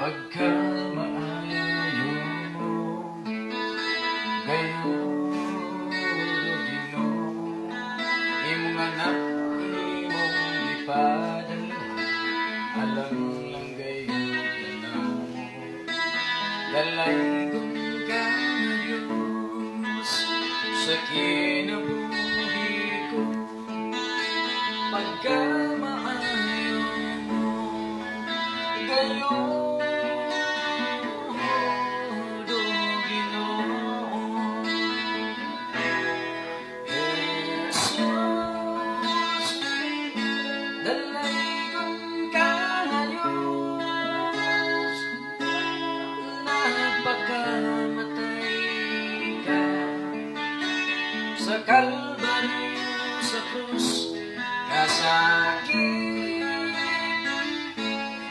Pagkamaayo kayo Ginoo, imong anak imong ipadala, alam lang kayo tanaw dalaygon ka na Diyos sa kinabuhi ko. Pagkamaayo kayo sa Kalbaryo, sa krus, kasakit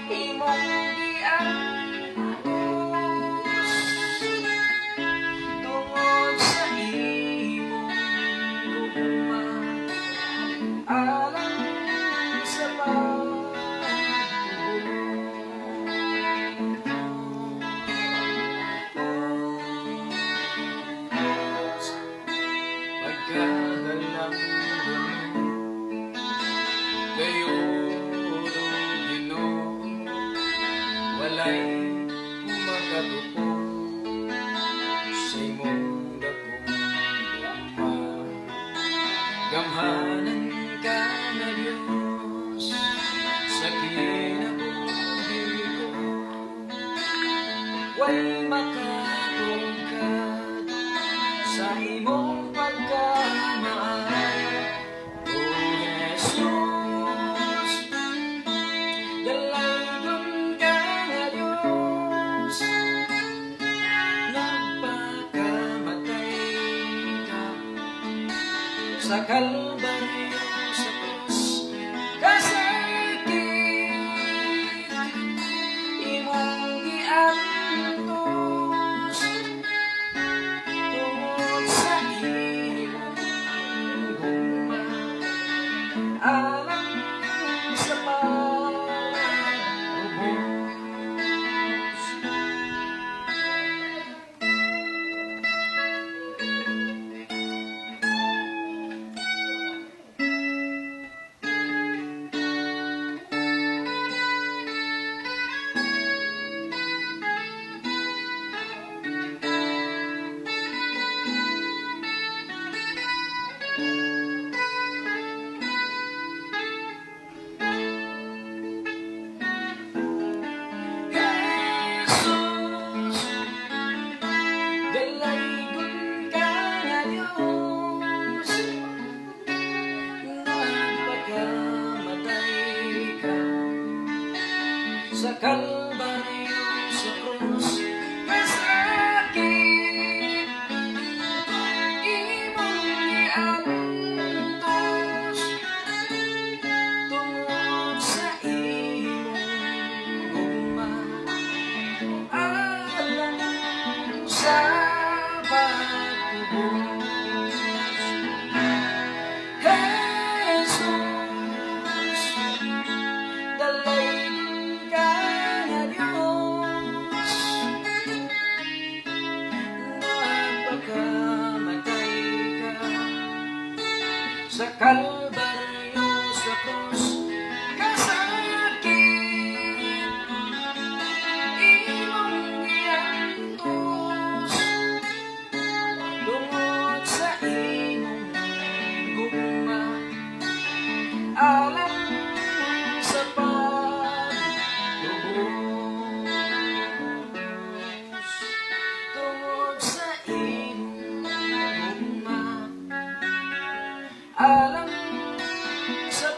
imong giangkos tungod sa imong gugma, alang sa pagkadalang kayo Ginoo, walay makatupong sa imong dakong ama. Gamhanan ka na Diyos sa kinabuhi ko, way makatungkad sa imong pagkamaayo. O Jesus, dalaygon ka na Diyos, nagpakamatay ka sa Kalbaryo, sa krus, kasakit imong giangkos tungod sa imong gugma, alang sa pagubos. Dalaygon ka na Diyos, nagpakamatay ka sa Kalbaryo, sa krus, kasakit imong giangkos tungod sa imong gugma, alang sa pagubos. Jesus, dalaygon ka na Diyos, nagpakamatay ka sa Kalbaryo, sa krus, kasakit imong giangkos tungod sa imong gugma, alang sa pagubos. Tungod sa imong gugma, alang sa